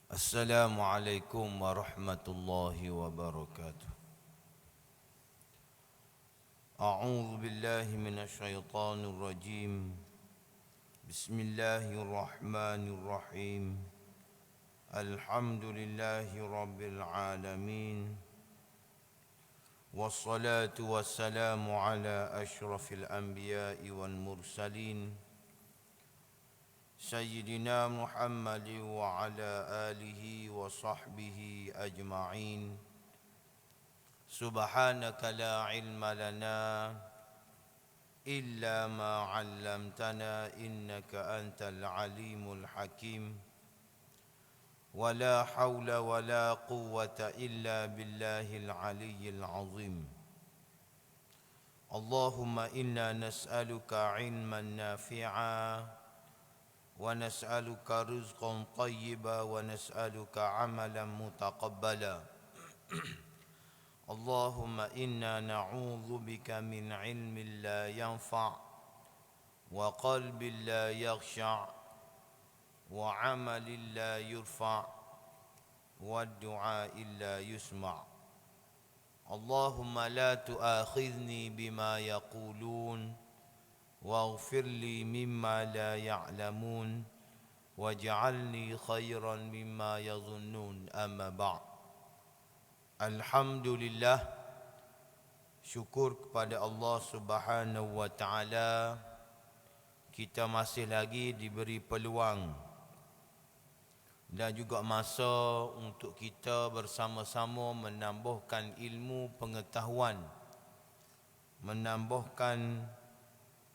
Assalamualaikum warahmatullahi wabarakatuh. A'udzu billahi minasyaitonir rajim. Bismillahirrahmanirrahim. Alhamdulillahi rabbil alamin. Wassalatu wassalamu ala asyrafil anbiya'i wal mursalin. Sayyidina Muhammad wa ala alihi wa sahbihi ajma'in. Subhanaka la ilma lana illa ma 'allamtana innaka antal alimul hakim. Wa la hawla wa la quwwata illa billahil aliyyil azim. Allahumma inna nas'aluka ilman nafi'a ونسألك رزقا طيبا ونسألك عملا متقبلا اللهم إنا نعوذ بك من علم لا ينفع وقلب لا يخشع وعمل لا يرفع والدعاء لا يسمع اللهم لا تؤاخذني بما يقولون واغفر لي مما لا يعلمون واجعلني خيرا مما يظنون أما بعد. Alhamdulillah, syukur kepada Allah Subhanahu wa taala, kita masih lagi diberi peluang dan juga masa untuk kita bersama-sama menambahkan ilmu pengetahuan, menambahkan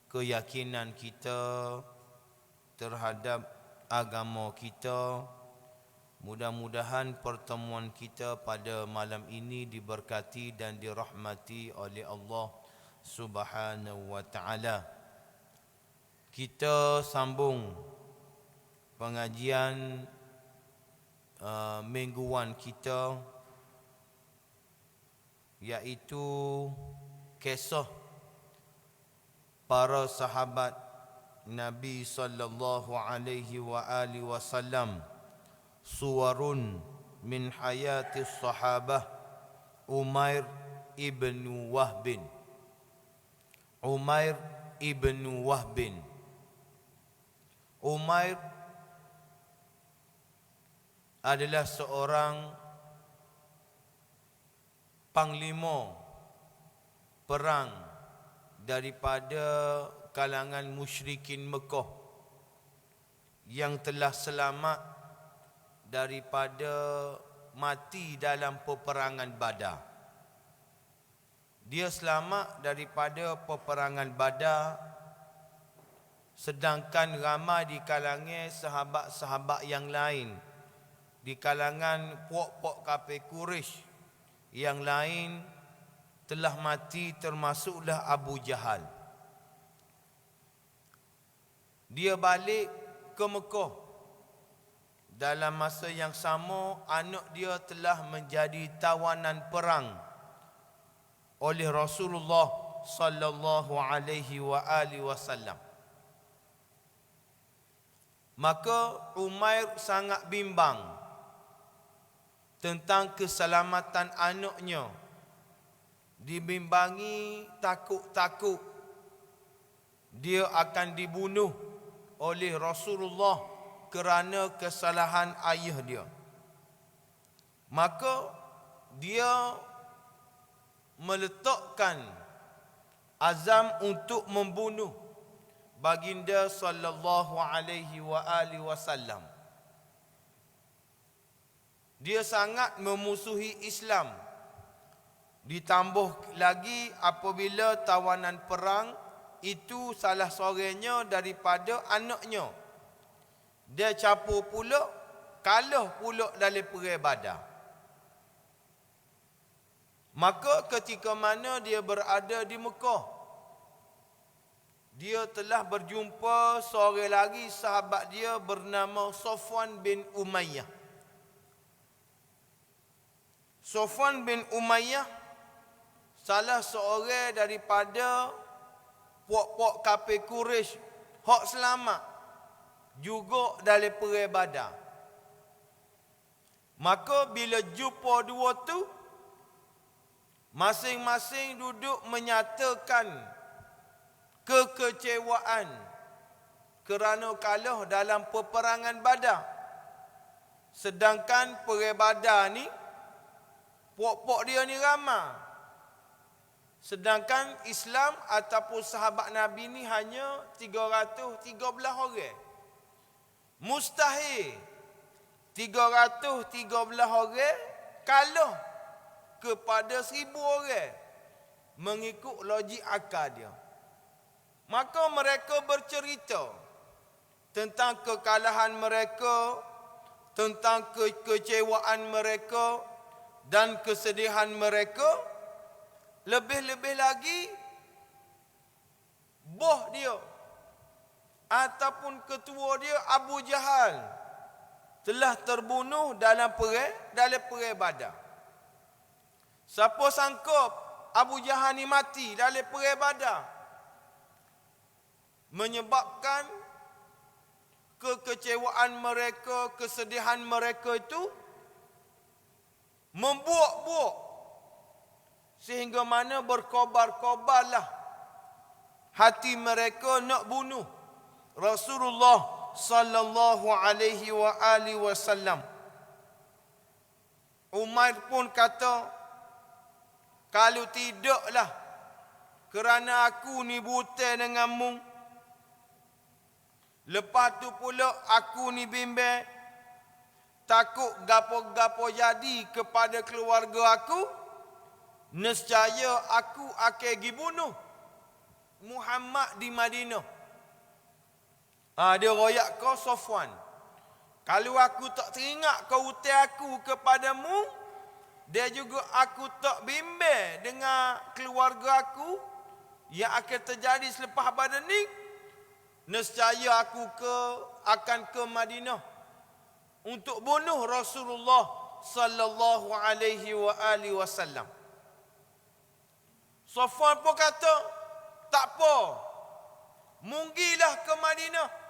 keyakinan kita terhadap agama kita. Mudah-mudahan pertemuan kita pada malam ini diberkati dan dirahmati oleh Allah Subhanahu wa taala. Kita sambung pengajian mingguan kita, iaitu kisah para sahabat Nabi sallallahu alaihi wa alihi wasallam, suwarun min hayati sahabah Umair ibn Wahbin. Umair ibn Wahbin. Umair adalah seorang panglima perang daripada kalangan musyrikin Mekah yang telah selamat daripada mati dalam peperangan Badar. Dia selamat daripada peperangan Badar, sedangkan ramai di kalangan sahabat-sahabat yang lain, di kalangan puak-puak kafir Quraisy yang lain telah mati, termasuklah Abu Jahal. Dia balik ke Mekah. Dalam masa yang sama, anak dia telah menjadi tawanan perang oleh Rasulullah sallallahu alaihi wa alihi wasallam. Maka Umair sangat bimbang tentang keselamatan anaknya. Dibimbangi takut-takut dia akan dibunuh oleh Rasulullah kerana kesalahan ayah dia. Maka dia meletakkan azam untuk membunuh baginda sallallahu alaihi wa alihi wasallam. Dia sangat memusuhi Islam. Ditambah lagi apabila tawanan perang itu salah seorangnya daripada anaknya. Dia capur pula, kalah pula dalam perang Badar. Maka ketika mana dia berada di Mekah, dia telah berjumpa seorang lagi sahabat dia bernama Safwan bin Umayyah. Safwan bin Umayyah salah seorang daripada puak-puak kafir Quraisy hak selamat juga dalam perang Badar. Maka bila jumpa dua tu, masing-masing duduk menyatakan kekecewaan kerana kalah dalam peperangan Badar. Sedangkan perang Badar ni, pok-pok dia ni ramai. Sedangkan Islam ataupun sahabat Nabi ni hanya 313 orang. Mustahil 313 orang kalah kepada 1000 orang mengikut logik akal dia. Maka mereka bercerita tentang kekalahan mereka, tentang kekecewaan mereka dan kesedihan mereka. Lebih-lebih lagi, bos dia ataupun ketua dia Abu Jahal telah terbunuh dalam perang Badar. Siapa sangka Abu Jahal ni mati dalam perang Badar, menyebabkan kekecewaan mereka, kesedihan mereka itu membuak-buak sehingga mana berkobar-kobarlah hati mereka nak bunuh Rasulullah sallallahu alaihi wasallam. Umair pun kata, kalau tidaklah kerana aku ni buta denganmu, lepas tu pula aku ni bimbang, takut gapo-gapo jadi kepada keluarga aku, nescaya aku akan pergi bunuh Muhammad di Madinah. Dia royak kau Safwan, kalau aku tak teringat kau utai aku kepadamu, dia juga aku tak bimbang dengan keluarga aku yang akan terjadi selepas Badar ni, nescaya aku akan ke Madinah untuk bunuh Rasulullah sallallahu alaihi wasallam. Safwan pun kata, tak apa, munggilah ke Madinah.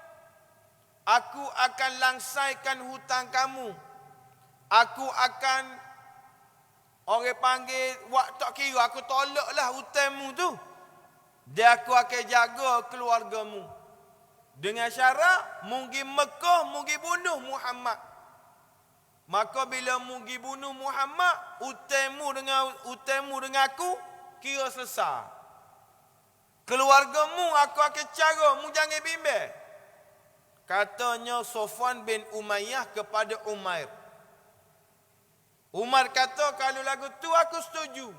Aku akan langsaikan hutang kamu. Aku akan, orang panggil, tak kira, aku tolaklah hutangmu tu. Dan aku akan jaga keluargamu. Dengan syarat, munggi Mekah, munggi bunuh Muhammad. Maka bila munggi bunuh Muhammad, hutangmu dengan aku, kira selesai. Keluargamu aku akan cara, mu jangan bimbang. Katanya Safwan bin Umayyah kepada Umair. Umar kata, kalau lagu tu aku setuju.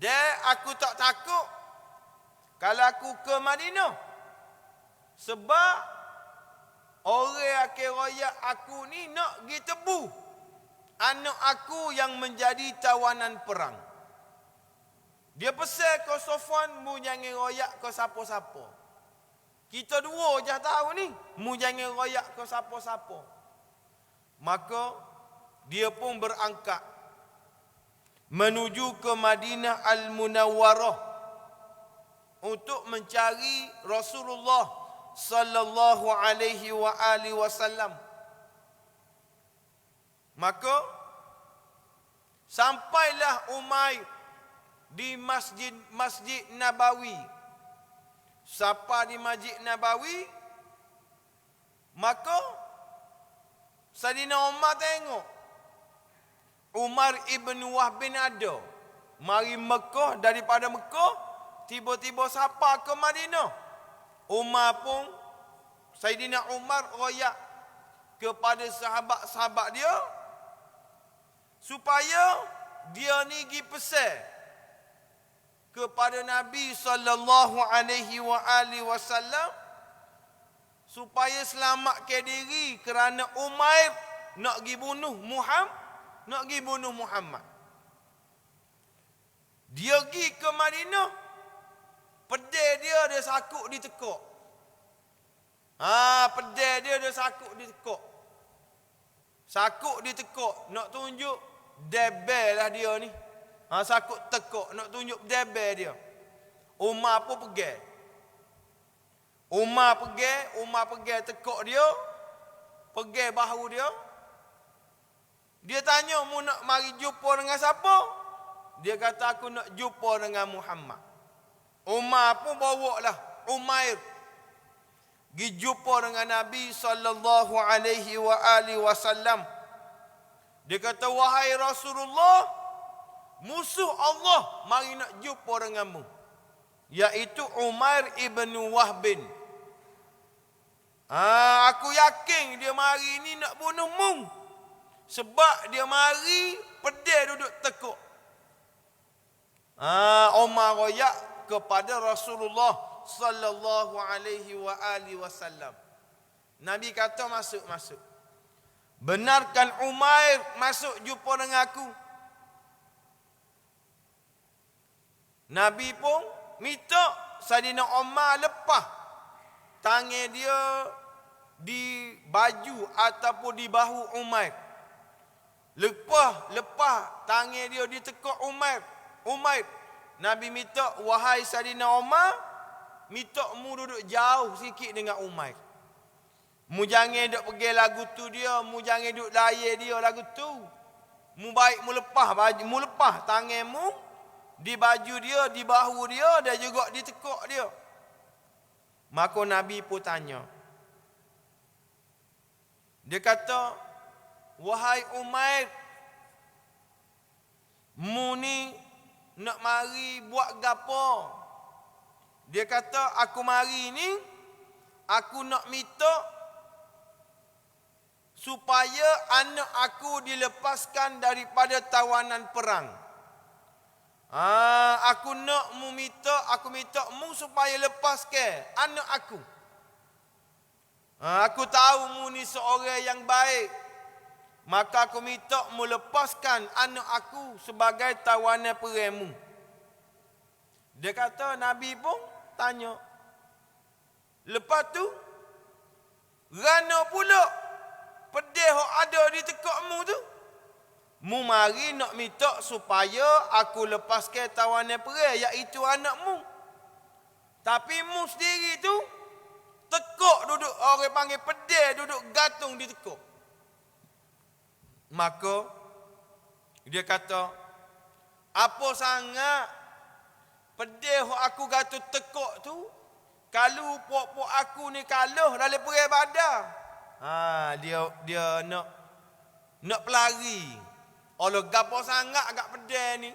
Dan aku tak takut kalau aku ke Madinah. Sebab orang akan royak aku ni nak pergi tebu anak aku yang menjadi tawanan perang. Dia pesan ke Safwan, mu jangan royak ke siapa-siapa. Kita dua je tahu ni, mu jangan royak ke siapa-siapa. Maka dia pun berangkat menuju ke Madinah Al-Munawwarah untuk mencari Rasulullah sallallahu alaihi wasallam. Maka sampailah Umair di Masjid Nabawi. Sampai di Masjid Nabawi, maka Saidina Umar tengok Umar ibn Wahb bin ada mari Mekah, daripada Mekah tiba-tiba sapa ke Madinah. Umar pun, Saidina Umar royak kepada sahabat-sahabat dia supaya dia ni pergi pesan kepada Nabi sallallahu alaihi wasallam supaya selamatkan diri kerana Umair nak pergi bunuh Muhammad. Dia pergi ke Madinah, pedai dia sakut ditekuk. Pedai dia sakut ditekuk. Sakut ditekuk, nak tunjuk debel lah dia ni. Sakut tekuk, nak tunjuk debel dia. Umar pun pergi. Umar pergi tekuk dia, pergi bahu dia. Dia tanya, mu nak mari jumpa dengan siapa? Dia kata, aku nak jumpa dengan Muhammad. Umar pun bawa lah Umair pergi jumpa dengan Nabi sallallahu alaihi wasallam. Dia kata, wahai Rasulullah, musuh Allah mari nak jumpa denganmu, iaitu Umair ibn Wahbin. Aku yakin dia mari ni nak bunuh mu, sebab dia mari pedih duduk tekuk. Umar royak kepada Rasulullah sallallahu alaihi wasallam. Nabi kata, masuk. Benarkan Umair masuk jumpa dengan aku. Nabi pun minta Saidina Umar lepas tangan dia di baju ataupun di bahu Umair. Lepas tangan dia di tekuk Umair. Nabi minta, wahai Saidina Umar, minta mu duduk jauh sikit dengan Umair. Mu jangan duk pergi lagu tu dia, mu jangan duk layan dia lagu tu. Mu baik mu lepas baju, mu lepas tangan mu di baju dia, di bahu dia dan juga di tekuk dia. Maka Nabi pun tanya. Dia kata, wahai Umair, mu ni nak mari buat gapo? Dia kata, aku mari ni, aku nak minta supaya anak aku dilepaskan daripada tawanan perang. Aku minta mu supaya lepaskan anak aku. Aku tahu mu ni seorang yang baik. Maka aku minta mu lepaskan anak aku sebagai tawanan perangmu. Dia kata, Nabi pun tanya. Lepas tu, rana pula pedih yang ada di tekukmu tu? Mu mari nak minta supaya aku lepaskan tawanan perang, iaitu anakmu. Tapi mu sendiri tu tekuk duduk, orang panggil pedih, duduk gantung di tekuk. Maka dia kata, apa sangat pedih yang aku gantung tekuk tu, kalau pok-pok aku ni kalah dalam perang Badar. Dia nak pelari. Allah gapo sangat agak pedih ni.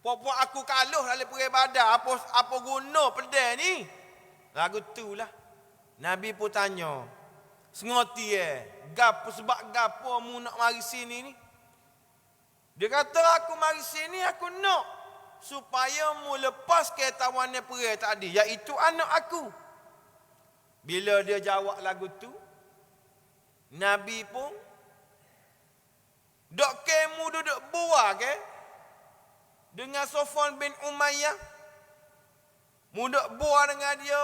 Pok-pok aku kalah dalam perang Badar. Apa guna pedih ni? Lagu itulah. Nabi pun tanya. Sengoti sebab gapo mu nak mari sini ni? Dia kata, aku mari sini aku nak supaya mu lepas ke tawanan perang tadi, iaitu anak aku. Bila dia jawab lagu tu, Nabi pun dok kemu duduk buah ke dengan Safwan bin Umayyah. Mu dok buah dengan dia,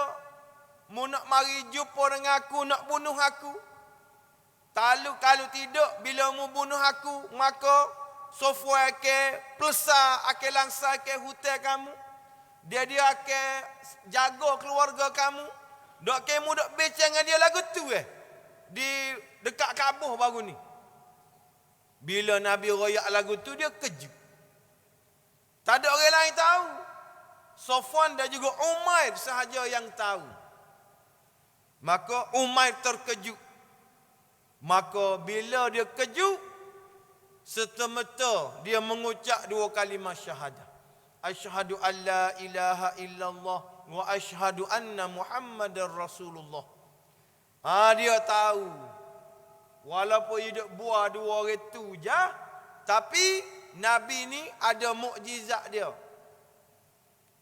mu nak mari jumpa dengan aku, nak bunuh aku. Kalau tidak, bila mu bunuh aku, maka Safwan ke pelsa akan langsa ke hutan kamu. Dia akan jaga keluarga kamu. Dok kemu dok bincang dengan dia lagu tu di dekat Kaabah baru ni. Bila Nabi royak lagu tu, dia kejut. Tak ada orang lain tahu. Safwan dan juga Umair sahaja yang tahu. Maka Umair terkejut. Maka bila dia kejut, serta-merta dia mengucap dua kalimah syahadah. Asyhadu an la ilaha illallah wa asyhadu anna Muhammadar Rasulullah. Dia tahu. Walaupun hidup buah dua orang tu je, tapi Nabi ni ada mukjizat dia.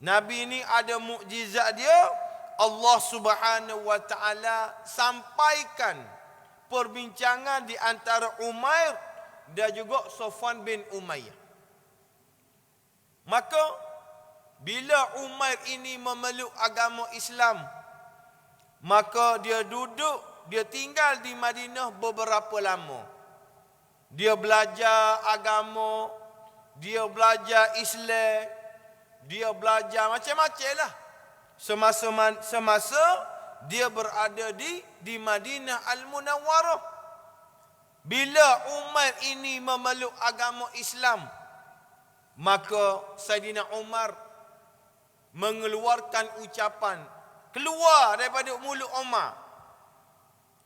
Nabi ni ada mukjizat dia. Allah Subhanahu wa taala sampaikan perbincangan di antara Umair dan juga Safwan bin Umayyah. Maka bila Umair ini memeluk agama Islam, maka dia tinggal di Madinah beberapa lama. Dia belajar agama, dia belajar Islam, dia belajar macam-macam lah. Semasa dia berada di Madinah Al-Munawwarah. Bila Umar ini memeluk agama Islam, maka Saidina Umar mengeluarkan ucapan keluar daripada mulut Umar.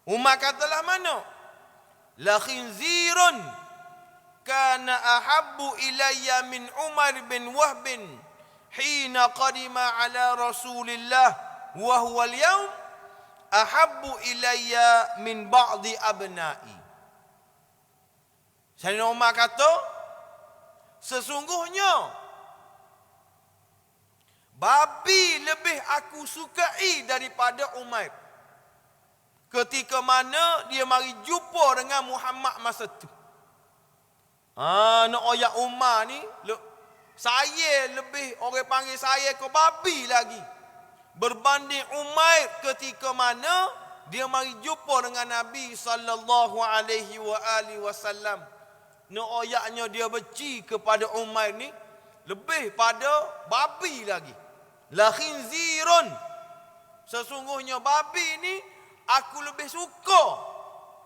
Umar katalah mana? La khinzirun kana ahabbu ilayya min Umar bin Wahb hina qadima ala Rasulillah wa huwa al-yawm ahabbu ilayya min ba'di abna'i. Saidina Umar kata, sesungguhnya babi lebih aku sukai daripada Umar ketika mana dia mari jumpa dengan Muhammad masa tu. Nak oyak Umar ni, saya lebih, orang panggil saya ke babi lagi berbanding Umar ketika mana dia mari jumpa dengan Nabi sallallahu alaihi wasallam. Nak oyaknya dia benci kepada Umar ni lebih pada babi lagi. La khinzirun, sesungguhnya babi ni aku lebih suka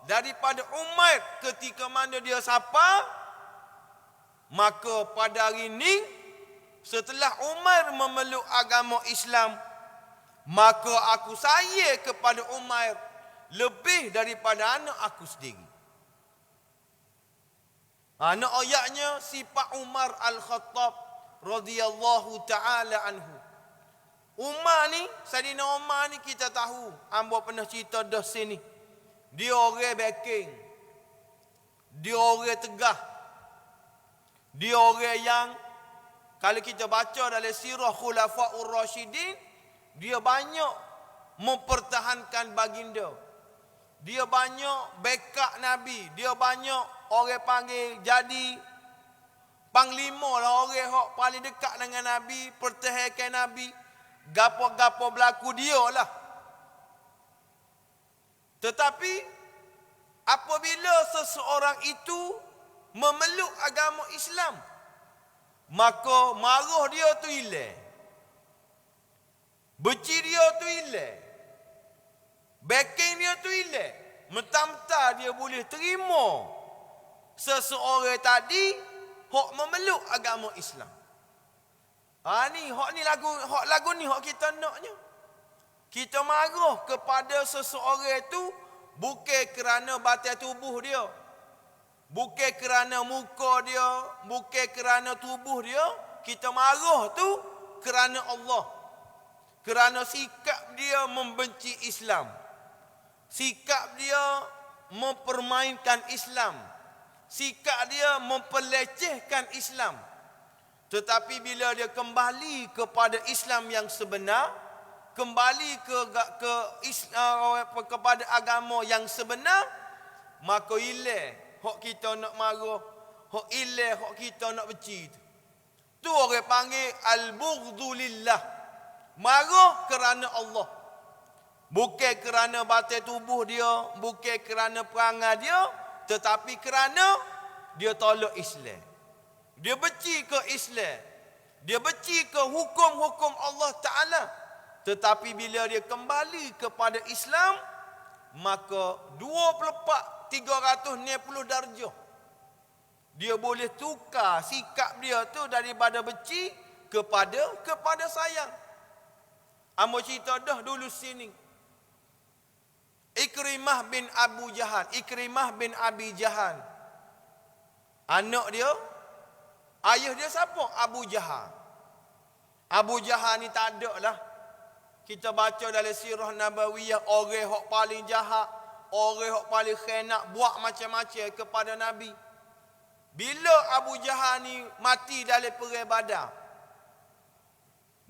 daripada Umar ketika mana dia sapa. Maka pada hari ini, setelah Umar memeluk agama Islam, maka aku sayang kepada Umar lebih daripada anak aku sendiri. Anak ayatnya sifat Umar Al-Khattab radhiyallahu taala anhu. Umar ni, Saidina Umar ni kita tahu, hamba pernah cerita dah sini. Dia orang backing. Dia orang tegah. Dia orang yang kalau kita baca dalam sirah Khulafaur Rasyidin, dia banyak mempertahankan baginda. Dia banyak backup Nabi. Dia banyak orang panggil jadi panglima lah, orang yang paling dekat dengan Nabi, pertahankan Nabi. Gapo-gapo berlaku dia lah. Tetapi apabila seseorang itu memeluk agama Islam, maka marah dia tu hilang, benci dia tu hilang, backing dia tu hilang. Mentah-mentah dia boleh terima seseorang tadi hok memeluk agama Islam. Hak lagu ni hak kita naknya. Kita marah kepada seseorang tu bukan kerana badan tubuh dia, bukan kerana muka dia, bukan kerana tubuh dia. Kita marah tu kerana Allah. Kerana sikap dia membenci Islam. Sikap dia mempermainkan Islam. Sikap dia memperlecehkan Islam. Tetapi bila dia kembali kepada Islam yang sebenar, kembali kepada agama yang sebenar, maka ilah hak kita nak marah, hak ilah hak kita nak benci tu. Tu orang panggil al-bughdhu lillah. Marah kerana Allah. Bukan kerana batin tubuh dia, bukan kerana perangai dia, tetapi kerana dia tolak Islam. Dia benci ke Islam. Dia benci ke hukum-hukum Allah Ta'ala. Tetapi bila dia kembali kepada Islam, maka 360 darjah. Dia boleh tukar sikap dia tu daripada benci kepada sayang. Amo cerita dah dulu sini. Ikrimah bin Abi Jahal. Anak dia, ayah dia siapa? Abu Jahal. Abu Jahal ni tak ada lah. Kita baca dalam sirah Nabawiyah, orang yang paling jahat, orang yang paling khianat, buat macam-macam kepada Nabi. Bila Abu Jahal ni mati dalam perang Badar,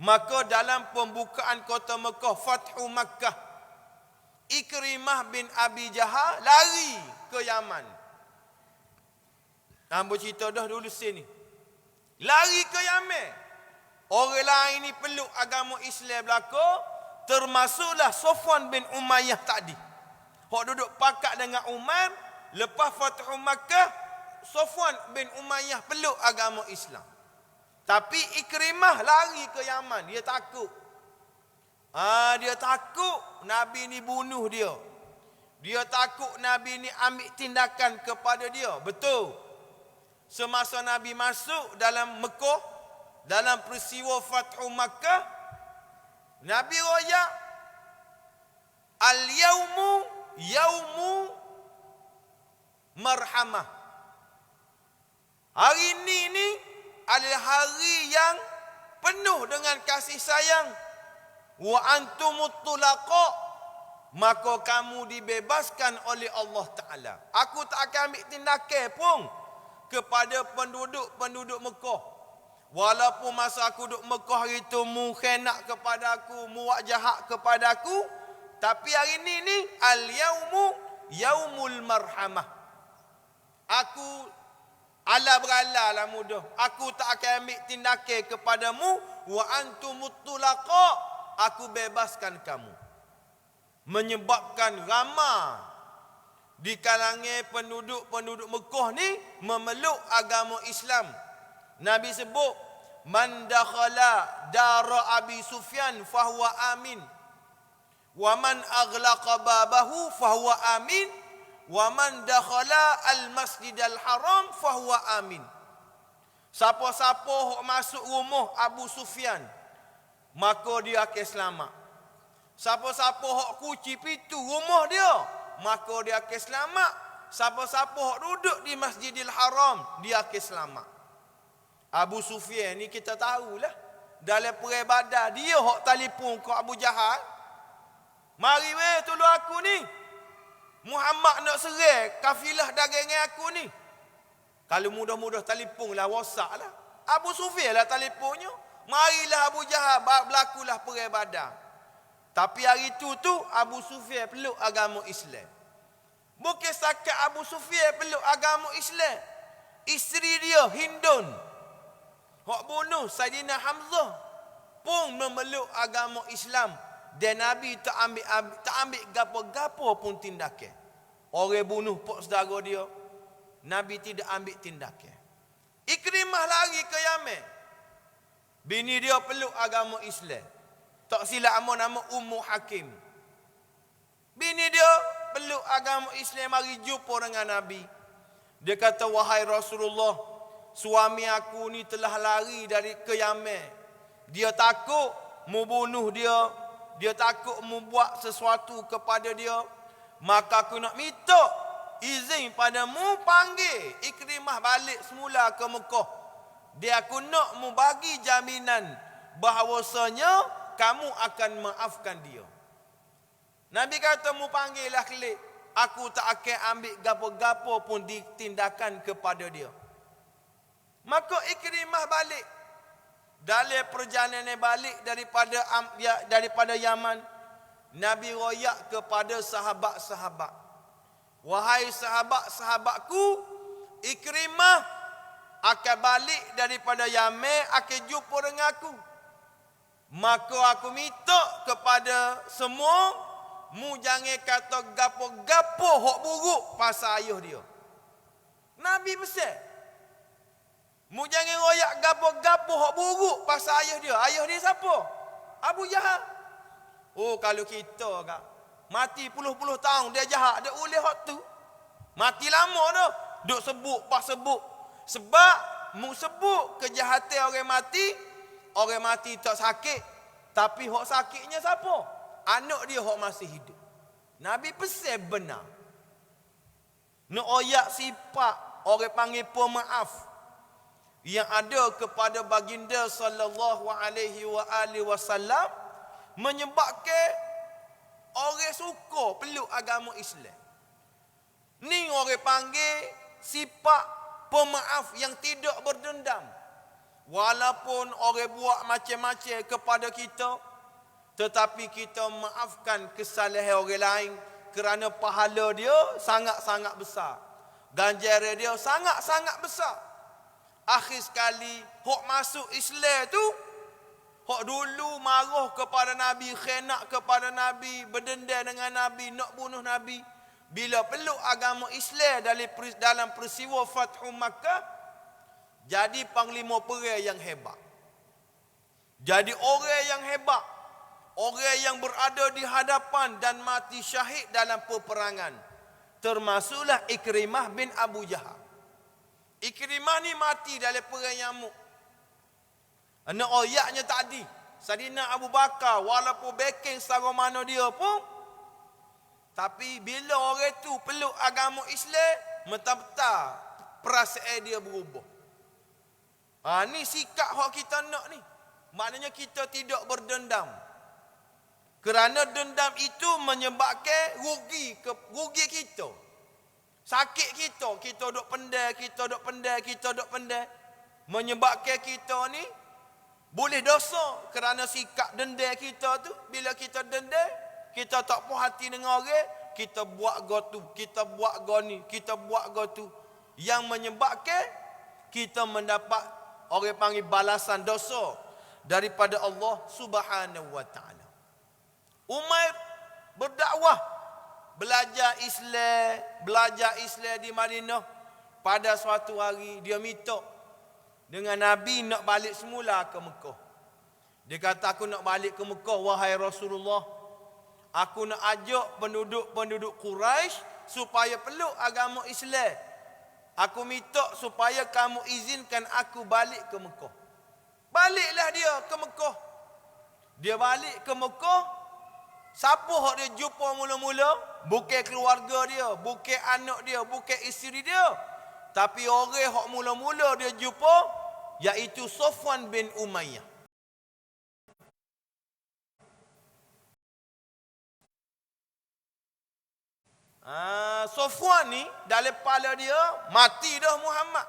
maka dalam pembukaan kota Mekah, Fathu Makkah, Ikrimah bin Abi Jahal lari ke Yaman. Hamba cerita dah dulu sini. Lari ke Yaman. Orang lain ni peluk agama Islam belaka, termasuklah Safwan bin Umayyah tadi. Hak duduk pakat dengan Umar, lepas Fathu Makkah, Safwan bin Umayyah peluk agama Islam. Tapi Ikrimah lari ke Yaman, dia takut. Dia takut Nabi ni bunuh dia. Dia takut Nabi ni ambil tindakan kepada dia. Betul. Semasa Nabi masuk dalam Mekah, dalam peristiwa Fathu Makkah, Nabi royak, al-yaumu yaumu marhamah. Hari ini adalah hari yang penuh dengan kasih sayang. Wa antumut tulaqa, maka kamu dibebaskan oleh Allah Ta'ala. Aku tak akan ambil tindakan pun kepada penduduk Mekah. Walaupun masa aku duduk Mekah hari itu mu khianat kepada aku, mu buat jahat kepada aku, tapi hari ini ni al-yaumu yaumul marhamah. Aku ala berala lah mudah. Aku tak akan ambil tindakan kepadamu. Wa antumut tulaqa, aku bebaskan kamu. Menyebabkan ramai di kalangan penduduk Mekah ni memeluk agama Islam. Nabi sebut, man dakhala dara Abi Sufyan fahuwa amin, wa man aghlaqa babahu fahuwa amin, wa man dakhala al-masjidal haram fahuwa amin. Siapa-siapa yang masuk rumah Abu Sufyan, maka dia akan selamat. Siapa-siapa yang kunci pintu rumah dia, maka dia akan selamat. Siapa-siapa yang duduk di Masjidil Haram, dia akan selamat. Abu Sufyan ni kita tahulah, dalam perang Badar dia hok telefon ke Abu Jahal, mari weh tolong aku ni, Muhammad nak serang kafilah dagangan aku ni. Kalau mudah-mudah telefon lah, WhatsApp lah, Abu Sufyan lah telefonnya, marilah Abu Jahal berlakulah perang Badar. Tapi hari tu Abu Sufyan peluk agama Islam. Bukan setakat Abu Sufyan peluk agama Islam, isteri dia Hindun, hak bunuh Saidina Hamzah, pun memeluk agama Islam. Dan Nabi tak ambil gapo-gapo pun tindakan. Orang bunuh pok saudara dia, Nabi tidak ambil tindakan. Ikrimah lari ke Yaman, bini dia peluk agama Islam. Tak silap nama Ummu Hakim. Bini dia peluk agama Islam, mari jumpa dengan Nabi. Dia kata, wahai Rasulullah, suami aku ni telah lari dari ke Yaman. Dia takut mau bunuh dia. Dia takut mau buat sesuatu kepada dia. Maka aku nak minta izin padamu, panggil Ikrimah balik semula ke Mekah. Dia aku nak mu bagi jaminan bahawasanya kamu akan maafkan dia. Nabi kata, mu panggillah kelik. Aku tak akan ambil gapo-gapo pun ditindakan kepada dia. Maka Ikrimah balik. Dalam perjalanan balik daripada Yaman, Nabi royak kepada sahabat-sahabat, wahai sahabat-sahabatku, Ikrimah akan balik daripada Yaman, akan jumpa dengan aku. Maka aku minta kepada semua, mu jangan kata gapo-gapo hok buruk pasal ayah dia. Nabi pesan, mu jangan royak gapo-gapo hok buruk pasal ayah dia. Ayah dia siapa? Abu Jahal. Oh, kalau kita kak mati puluh-puluh tahun dia jahat, dia oleh hak tu, mati lama dah, duk sebut pas sebut. Sebab mu sebut kejahatan orang mati tak sakit, tapi hak sakitnya siapa? Anak dia hak masih hidup. Nabi pesan benar. Nak oyak sifat orang panggil pemaaf yang ada kepada baginda sallallahu alaihi wasallam, menyebabkan orang suka peluk agama Islam. Ni orang panggil sifat pemaaf yang tidak berdendam. Walaupun orang buat macam-macam kepada kita, tetapi kita maafkan kesalahan orang lain kerana pahala dia sangat-sangat besar. Ganjaran dia sangat-sangat besar. Akhir sekali, hok masuk Islam tu, hok dulu marah kepada Nabi, khianat kepada Nabi, berdendam dengan Nabi, nak bunuh Nabi, bila peluk agama Islam dalam peristiwa Fathu Makkah, jadi panglima perang yang hebat. Jadi orang yang hebat, orang yang berada di hadapan dan mati syahid dalam peperangan. Termasuklah Ikrimah bin Abu Jahal. Ikrimah ni mati dalam perang nyamuk. Anak oyaknya tadi, Saidina Abu Bakar walaupun backing secara mana dia pun, tapi bila orang tu peluk agama Islam, mentah-mentah perasaan dia berubah. Ni sikap hak kita nak ni. Maknanya kita tidak berdendam. Kerana dendam itu menyebabkan rugi kita. Sakit kita duk pendai. Menyebabkan kita ni boleh dosa kerana sikap dendam kita tu. Bila kita dendam, kita tak puas hati dengan orang, kita buat gotu, kita buat goni, kita buat gotu, yang menyebabkan kita mendapat orang panggil balasan dosa daripada Allah Subhanahu wa taala. Umair berdakwah, belajar Islam di Madinah. Pada suatu hari dia minta dengan Nabi nak balik semula ke Mekah. Dia kata, aku nak balik ke Mekah wahai Rasulullah. Aku nak ajak penduduk Quraisy supaya peluk agama Islam. Aku minta supaya kamu izinkan aku balik ke Mekah. Baliklah dia ke Mekah. Dia balik ke Mekah. Siapa hak dia jumpa mula-mula? Bukan keluarga dia, bukan anak dia, bukan isteri dia. Tapi orang hak mula-mula dia jumpa, iaitu Safwan bin Umayyah. Safwan ni dalam kepala dia, mati dah Muhammad.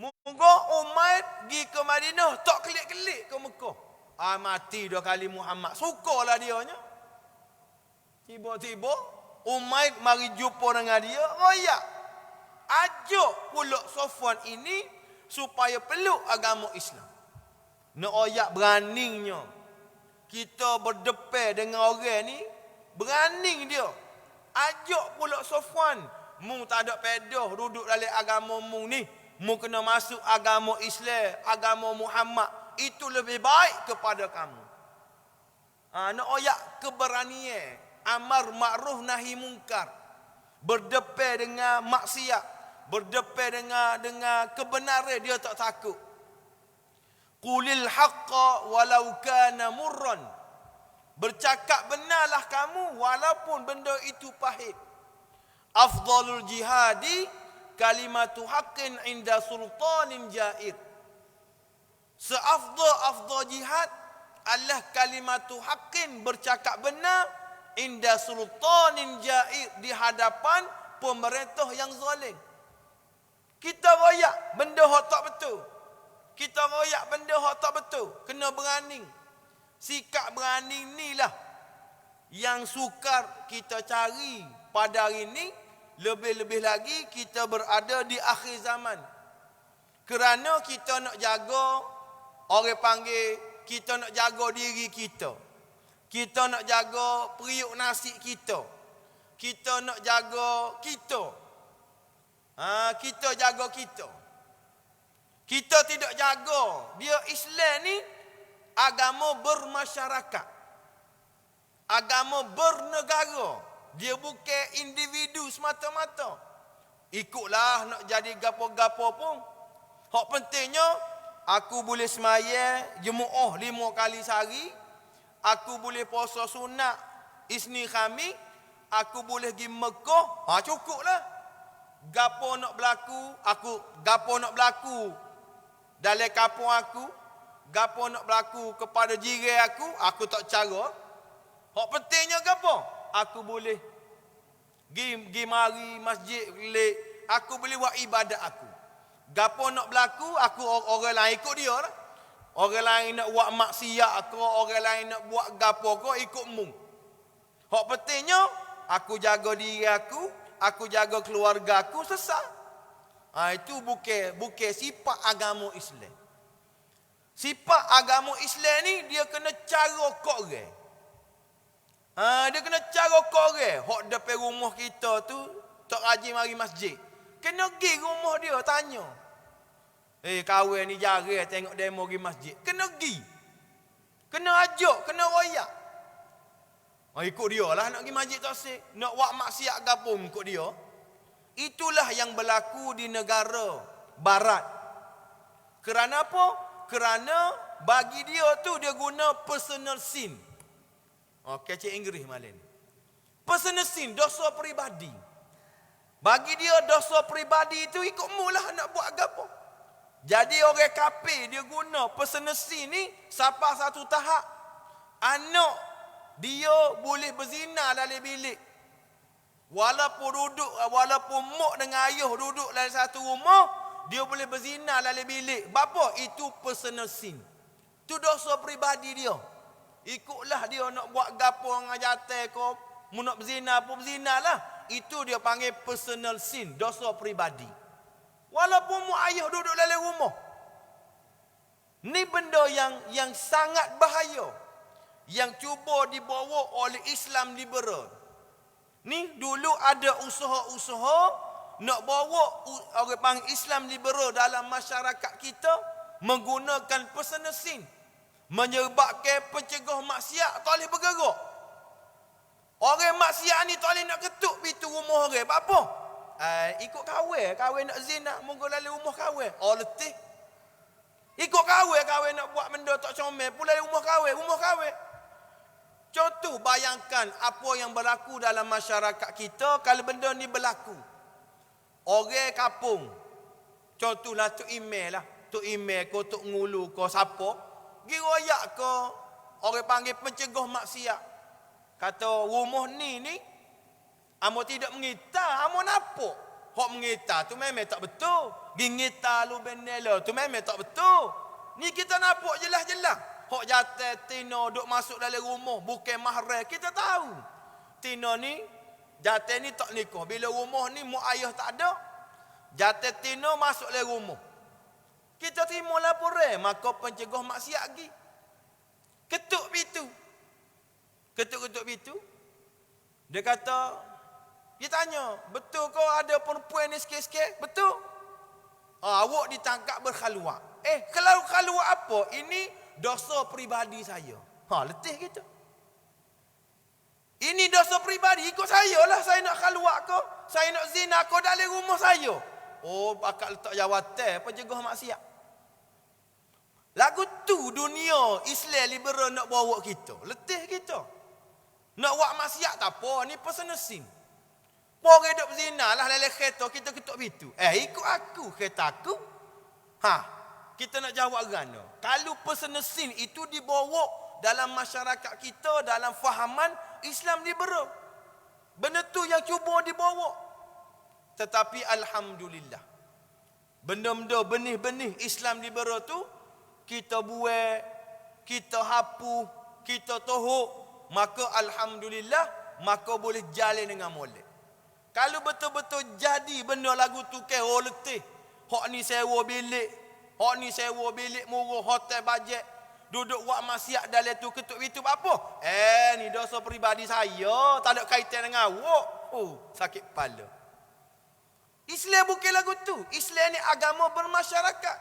Moga Umair pergi ke Madinah, tak kelik-kelik ke Mekah. Mati dah kali Muhammad. Sukalah dia nya. Tiba-tiba Umair mari jumpa dengan dia, royak. Ajak pula Safwan ini supaya peluk agama Islam. Nak royak beraninya. Kita berdepan dengan orang ni, berani dia. Ajak pula Safwan, mu tak ada pedah duduk dalam agama mu ni. Mu kena masuk agama Islam, agama Muhammad. Itu lebih baik kepada kamu. Nak oyak keberanian, amar ma'ruf nahi mungkar. Berdepan dengan maksiat, berdepan dengan kebenaran, dia tak takut. Qulil haqqa walau kana murran. Bercakap benarlah kamu walaupun benda itu pahit. Afdalul jihadi kalimatu haqqin inda sultanin jair. Seafdal jihad adalah kalimatu haqqin, bercakap benar, inda sultanin jair, di hadapan pemerintah yang zalim. Kita royak benda hak tak betul. Kita royak benda hak tak betul. Kena berani. Sikap berani inilah yang sukar kita cari pada hari ini. Lebih-lebih lagi kita berada di akhir zaman. Kerana kita nak jaga, orang panggil, kita nak jaga diri kita. Kita nak jaga periuk nasi kita. Kita nak jaga kita. Kita jaga kita. Kita tidak jaga. Dia Islam ni agama bermasyarakat. Agama bernegara. Dia bukan individu semata-mata. Ikutlah nak jadi gapo-gapo pun. Hak pentingnya, aku boleh semaya Jumaat 5 kali sehari. Aku boleh puasa sunat Isnin Khamis. Aku boleh pergi Mekah. Cukuplah. Gapo nak berlaku dalam kampung aku. Gapo nak berlaku kepada jiran aku tak cara. Hak pentingnya gapo? Aku boleh pergi mari masjid lek. Aku boleh buat ibadat aku. Gapo nak berlaku, aku orang lain ikut dia lah. Orang lain nak buat maksiat, orang lain nak buat gapo ikut mu. Hak pentingnya aku jaga diri aku jaga keluarga aku, selesai. Itu bukan sifat agama Islam. Sifat agama Islam ni dia kena cara kok orang. Dia kena cara kok orang. Hak depan rumah kita tu tak rajin mari masjid. Kena pergi rumah dia tanya. Kawan ni jarang tengok demo pergi masjid. Kena pergi. Kena ajak, kena royak. Ikut dia lah nak pergi masjid taksir. Nak buat maksiat gabung ikut dia. Itulah yang berlaku di negara barat. Kerana apa? Kerana bagi dia tu dia guna personal sin. Kecik Inggeris malam ni. Personal sin, dosa peribadi. Bagi dia dosa peribadi itu ikut mulah nak buat gapo. Jadi orang kafir dia guna personal sin ni sampai satu tahap anak dia boleh berzina dalam bilik. Walaupun mak dengan ayah duduk dalam satu rumah, dia boleh berzina dalam bilik. Apa? Itu personal sin. Itu dosa peribadi dia. Ikutlah dia nak buat gapo dengan jantan ke, mu nak berzina pun berzina lah. Itu dia panggil personal sin, dosa peribadi. Walaupun mu ayah duduk dalam rumah. Ni benda yang sangat bahaya. Yang cuba dibawa oleh Islam liberal. Ni dulu ada usaha-usaha nak bawa orang panggil Islam liberal dalam masyarakat kita menggunakan personal sin. Menyebabkan pencegah maksiat tak boleh bergerak. Orang maksiat ni tak boleh nak ketuk pintu rumah orang. Apa? Ikut kahwin nak zina, munggu dalam rumah kahwin. Letih. Ikut kahwin nak buat benda tak comel, pula rumah kahwin. Contoh bayangkan apa yang berlaku dalam masyarakat kita kalau benda ni berlaku. Orang kampung. Contohlah Tok Email lah. Tok Email ko, Tok Ngulu ko, siapa. Pergi royak ke orang panggil pencegah maksiat. Kata rumah ni amo tidak mengitar, amo napok. Hok mengitar tu memang tak betul. Gingitar lu benela tu memang tak betul. Ni kita napok jelas-jelas. Hok jatuh Tino duk masuk dalam rumah bukan mahram, kita tahu. Tino ni jatuh ni tak nikah. Bila rumah ni mak ayah tak ada, jatuh Tino masuk dalam rumah. Kita terima laporan, maka pencegah maksiat lagi. Ketuk pintu. Dia kata, dia tanya, betul kau ada perempuan ni sikit-sikit? Betul? Awak ditangkap berkhaluat. Kalau khaluat apa? Ini dosa peribadi saya. Letih kita. Ini dosa peribadi, ikut saya lah. Saya nak khaluat kau, saya nak zina kau dalam rumah saya. Bakal letak jawatan pencegah maksiat. Lagu tu dunia Islam liberal nak bawa kita. Letih kita. Nak buat maksiat tak apa, ni personal sin. Orang hidup zina lah dalam kereta, kita ketuk pintu. Ikut aku, kereta aku. Kita nak jawab gana. Kalau personal sin itu dibawa dalam masyarakat kita, dalam fahaman Islam liberal. Benda tu yang cuba dibawa. Tetapi alhamdulillah, benda-benda benih-benih Islam liberal tu kita buat, kita hapu, kita tohuk, maka alhamdulillah, maka boleh jalan dengan molek. Kalau betul-betul jadi benda lagu tu ke letih, hak ni sewa bilik murah, hotel bajet, duduk buat maksiat dalam tu ketuk itu apa? Ni dosa peribadi saya, tak ada kaitan dengan awak. Sakit kepala. Islam bukan lagu tu. Islam ni agama bermasyarakat.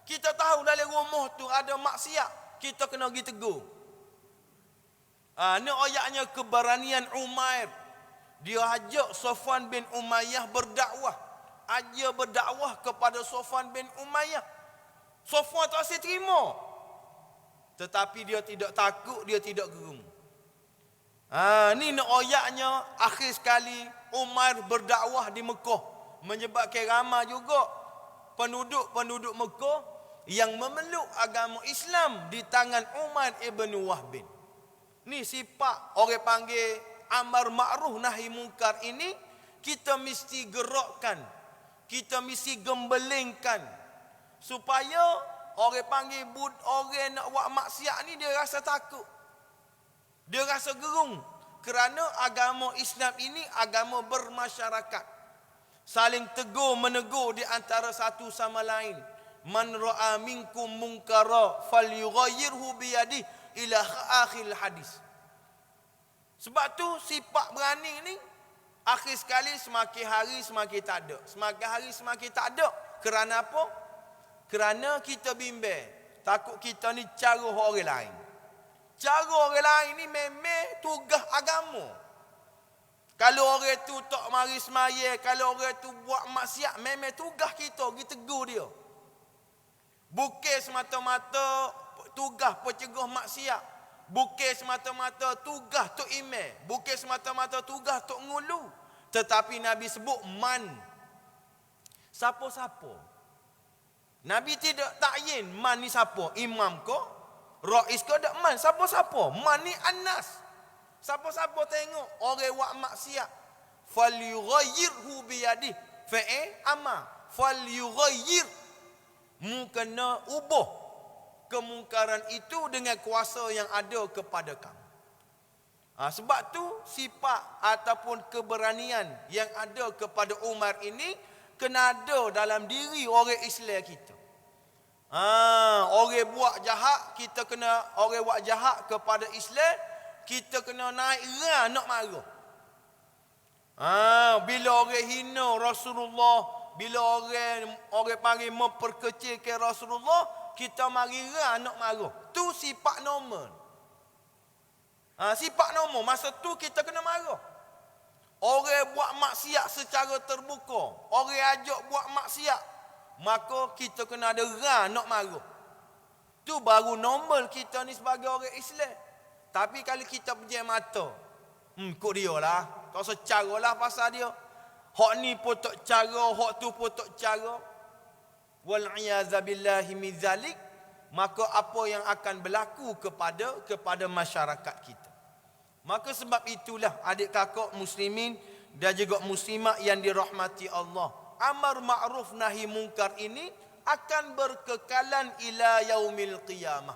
Kita tahu dalam rumah tu ada maksiat, kita kena pergi tegur. Ni ayatnya keberanian Umair. Dia ajak Safwan bin Umayyah berdakwah. Berdakwah kepada Safwan bin Umayyah. Safwan tak asyik terima. Tetapi dia tidak takut, dia tidak geram. Ni ayatnya akhir sekali Umair berdakwah di Mekah. Menyebabkan ramai juga penduduk Mekah yang memeluk agama Islam di tangan Umar ibn Wahbin. Ni sifat orang panggil amar ma'ruf nahi mungkar ini kita mesti gerakkan, kita mesti gembelengkan supaya orang panggil orang nak buat maksiat ni dia rasa takut, dia rasa gerung, kerana agama Islam ini agama bermasyarakat. Saling tegur menegur di antara satu sama lain. Man ra'a minkum munkara falyughayyirhu biyadihi ila akhir hadis. Sebab tu sifat berani ni akhir sekali semakin hari semakin tak ada. Semakin hari semakin tak ada. Kerana apa? Kerana kita bimbang, takut kita ni cara orang lain. Cara orang lain ni memang tugas agama. Kalau orang tu tak mari semaya, kalau orang tu buat maksiat, memang tugas kita pergi tegur dia. Bukan semata-mata tugas pencegah maksiat. Bukan semata-mata tugas tok imam. Bukan semata-mata tugas tok ngulu. Tetapi Nabi sebut man. Siapa-siapa. Nabi tidak takyin man ni siapa. Imam ko, rais ko, tak man. Siapa-siapa. Man ni anas. Siapa-siapa tengok orang buat maksiat. Falyughayyirhu biyadih. Fa'il amma. Falyughayyir. Mu kena ubah kemungkaran itu dengan kuasa yang ada kepada kamu. Sebab tu sifat ataupun keberanian yang ada kepada Umar ini kena ada dalam diri orang Islam kita. Orang buat jahat, kita kena, orang buat jahat kepada Islam, kita kena naik rang nak marah. Bila orang hina Rasulullah, bila orang panggil memperkecilkan Rasulullah, kita mari rang nak marah. Tu sifat normal. Sifat normal. Masa tu kita kena marah. Orang buat maksiat secara terbuka, orang ajak buat maksiat, maka kita kena ada rang nak marah. Tu baru normal kita ni sebagai orang Islam. Tapi kalau kita pejam mata, kok dia lah, tak usah cara lah pasal dia. Hak ni pun tak cara, hak tu pun tak cara. Wal'iyazabillahi min zalik, maka apa yang akan berlaku kepada masyarakat kita. Maka sebab itulah adik kakak muslimin dan juga muslimat yang dirahmati Allah, amar ma'ruf nahi mungkar ini akan berkekalan ila yaumil qiyamah.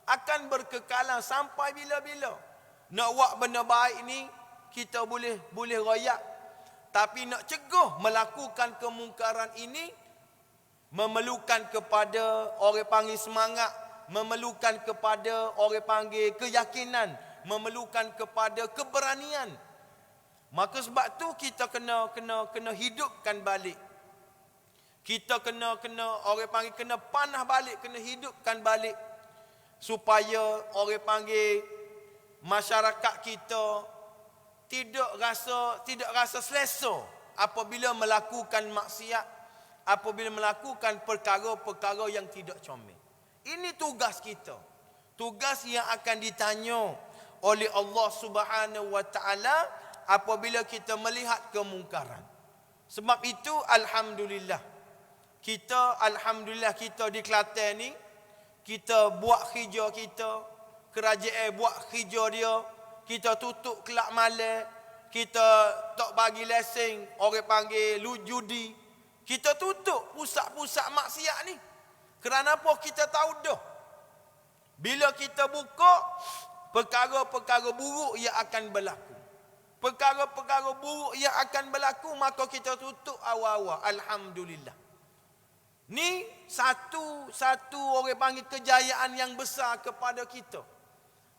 Akan berkekalan sampai bila-bila. Nak buat benda baik ni kita boleh royak, tapi nak cegah melakukan kemungkaran ini memerlukan kepada orang panggil semangat, memerlukan kepada orang panggil keyakinan, memerlukan kepada keberanian. Maka sebab tu kita kena hidupkan balik. Kita kena orang panggil kena panah balik, kena hidupkan balik supaya orang panggil masyarakat kita tidak rasa selesa apabila melakukan maksiat, apabila melakukan perkara-perkara yang tidak comel. Ini tugas kita. Tugas yang akan ditanya oleh Allah Subhanahu wa taala apabila kita melihat kemungkaran. Sebab itu alhamdulillah kita di Kelantan ni, kita buat kerja kita, kerajaan buat kerja dia, kita tutup kelab malam, kita tak bagi lesen orang panggil judi. Kita tutup pusat-pusat maksiat ni. Kerana apa? Kita tahu dah. Bila kita buka, perkara-perkara buruk yang akan berlaku. Perkara-perkara buruk yang akan berlaku, maka kita tutup awal-awal. Alhamdulillah. Ni satu orang panggil kejayaan yang besar kepada kita.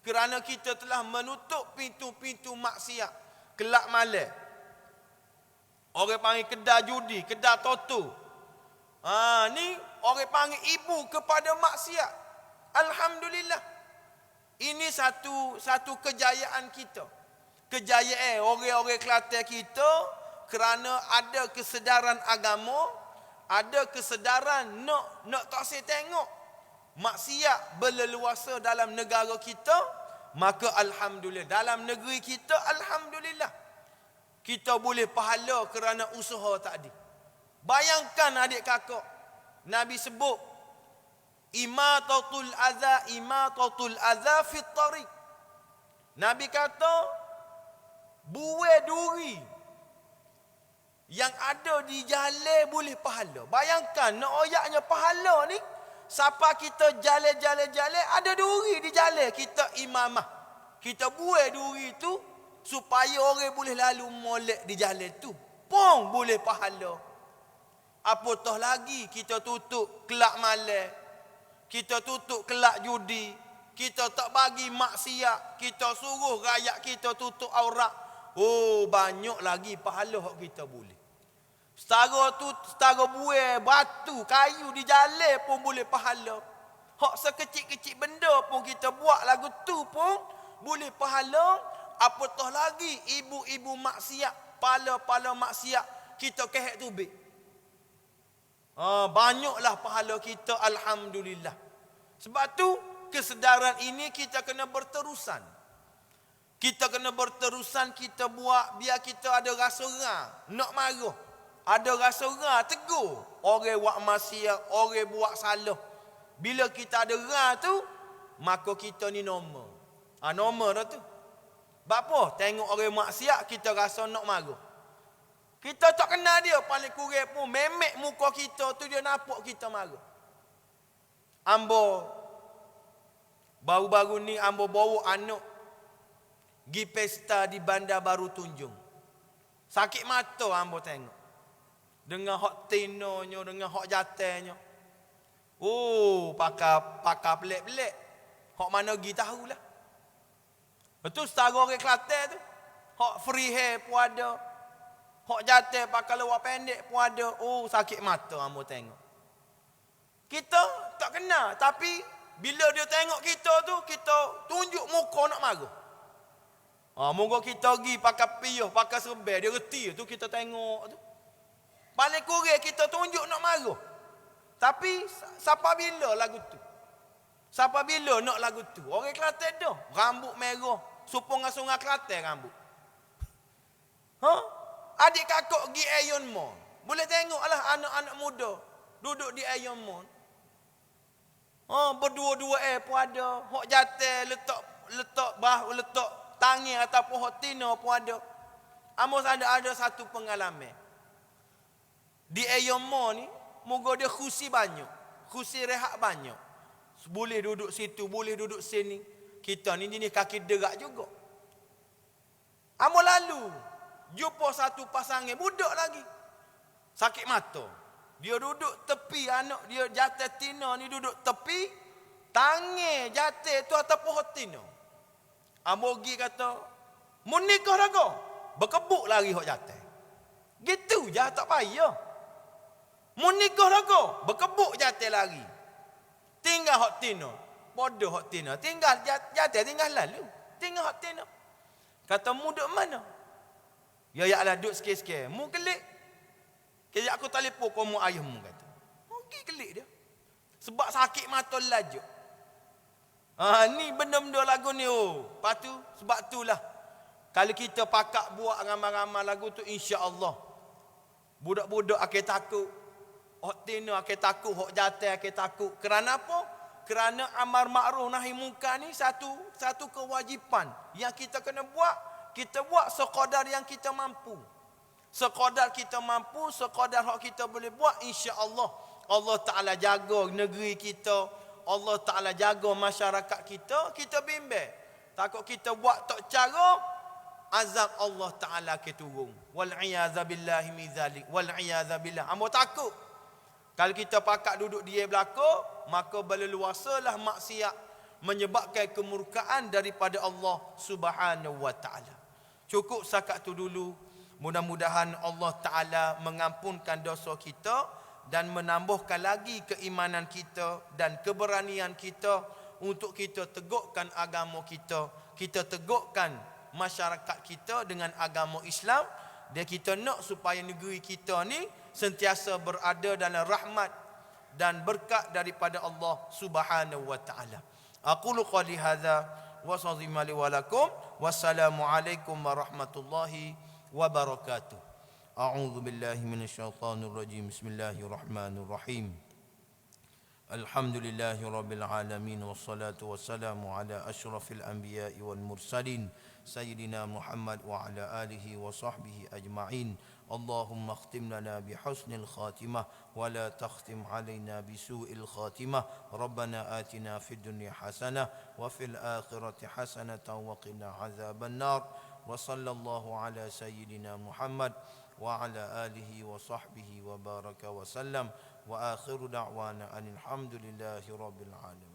Kerana kita telah menutup pintu-pintu maksiat. Kelab malam. Orang panggil kedai judi, kedai toto. Ni orang panggil ibu kepada maksiat. Alhamdulillah. Ini satu kejayaan kita. Kejayaan orang-orang Kelantan kita kerana ada kesedaran agama, ada kesedaran nak tak saya tengok maksiat berleluasa dalam negara kita, maka alhamdulillah dalam negeri kita alhamdulillah kita boleh pahala kerana usaha tadi. Bayangkan adik kakak, Nabi sebut imatatul adza fit tariq. Nabi kata buai duri yang ada di jalan boleh pahala. Bayangkan nak oyaknya pahala ni, siapa kita jalan-jalan ada duri di jalan, kita imamah, kita buai duri tu supaya orang boleh lalu molek di jalan tu, pun boleh pahala. Apatah lagi kita tutup kelab malam, kita tutup kelab judi, kita tak bagi maksiat, kita suruh rakyat kita tutup aurat. Oh, banyak lagi pahala hak kita boleh. Setara buai batu, kayu di jalan pun boleh pahala. Hak sekecil-kecil benda pun kita buat lagu tu pun boleh pahala. Apatah lagi ibu-ibu maksiat, pala-pala maksiat kita kehek tubik. Banyaklah pahala kita, alhamdulillah. Sebab tu kesedaran ini kita kena berterusan. Kita kena berterusan, kita buat biar kita ada rasa ngah, nak marah. Ada rasa ngah, tegur. Orang buat maksiat, orang buat salah. Bila kita ada ngah tu, maka kita ni normal. Normal dah tu. Sebab apa? Tengok orang maksiat, kita rasa nak marah. Kita tak kenal dia, paling kurang pun memek muka kita tu dia nampak kita marah. Ambo baru-baru ni ambo bawa anak pergi pesta di Bandar Baru Tunjung. Sakit mata ambo tengok. Dengan hak tinonya, dengan hak jatanya. Pakai pelik-pelik. Hak mana pergi tahulah. Betul setara orang Kelantan tu. Hak free hair pun ada. Hak jatah pakai luar pendek pun ada. Sakit mata ambo tengok. Kita tak kenal, tapi bila dia tengok kita tu, kita tunjuk muka nak marah. Moga kita pergi pakai piyuh, pakai serbai, dia reti tu kita tengok tu. Paling kurang kita tunjuk nak marah. Tapi siapa bila lagu tu? Siapa bila nak lagu tu? Orang Kelantan dah, rambut merah, sungai Kelantan rambut. Adik kakak pergi Aeon Mall. Boleh tengoklah anak-anak muda duduk di Aeon Mall. Berdua-dua pun ada. Hak jatah letak tangan ataupun hak tina pun ada. Amos ada satu pengalaman. Di Aeon Mall ni, moga dia kursi banyak. Kursi rehat banyak. Boleh duduk situ, boleh duduk sini. Kita ni jenis kaki derak juga. Amos lalu, jumpa satu pasangan budak lagi. Sakit mata. Dia duduk tepi, anak dia jatah tina ni duduk tepi. Tangan jatah tu atas pohon tina. Ambogi kata, "Mu nikah dah kau?" Berkebuk lari hok jatah. Gitu je tak payah. Mu nikah dah kau? Berkebuk jatah lari. Tinggal hok tina. Bodoh hok tina. Tinggal jatah tinggal lalu. Tinggal hok tina. Kata, "Mu duduk mana?" Ya yaklah duduk sikit-sikit. Mu kelik. Kejap aku telefon kau mu ayahmu kata. Pergi kelik dia. Sebab sakit mata lajuk. Ni benda-benda lagu ni. Lepas tu, sebab itulah. Kalau kita pakak buat ramai-ramai lagu tu, insya-Allah. Budak-budak akan takut. Hak tina akan takut. Hak jatah akan takut. Kerana apa? Kerana amar ma'ruf nahi munkar ni satu kewajipan. Yang kita kena buat. Kita buat sekadar yang kita mampu. Sekadar kita mampu, sekadar hak kita boleh buat, insya-Allah Allah Ta'ala jaga negeri kita, Allah Ta'ala jaga masyarakat kita, kita bimbang. Takut kita buat tak cara, azab Allah Ta'ala ke turun. Wal'iyazabillahi min zalik. Wal'iyazabillah. Amo takut. Kalau kita pakak duduk dia belakang, maka berleluasalah maksiat menyebabkan kemurkaan daripada Allah Subhanahu wa Ta'ala. Cukup sakat tu dulu. Mudah-mudahan Allah Ta'ala mengampunkan dosa kita dan menambahkan lagi keimanan kita dan keberanian kita untuk kita tegakkan agama kita. Kita tegakkan masyarakat kita dengan agama Islam dan kita nak supaya negeri kita ni sentiasa berada dalam rahmat dan berkat daripada Allah Subhanahu wa Ta'ala. Aqulu qali hadza wa sallallahu wa lakum wassalamu alaikum warahmatullahi wabarakatuh. A'udzu billahi minasyaitonir rajim. Bismillahirrahmanirrahim. Alhamdulillahi rabbil alamin wassalatu wassalamu ala asyrafil anbiya'i wal mursalin sayyidina Muhammad wa ala alihi wa sahbihi ajma'in. Allahumma khtim lana bihusnil khatimah wa la takhtim alaina bisu'il khatimah. Rabbana atina fid dunya hasanah wa fil akhirati hasanatan wa qina azaban nar. Wa sallallahu ala sayyidina Muhammad wa ala alihi wa sahbihi wa baraka wa sallam. Wa akhiru da'wana anil hamdulillahi rabbil alamin.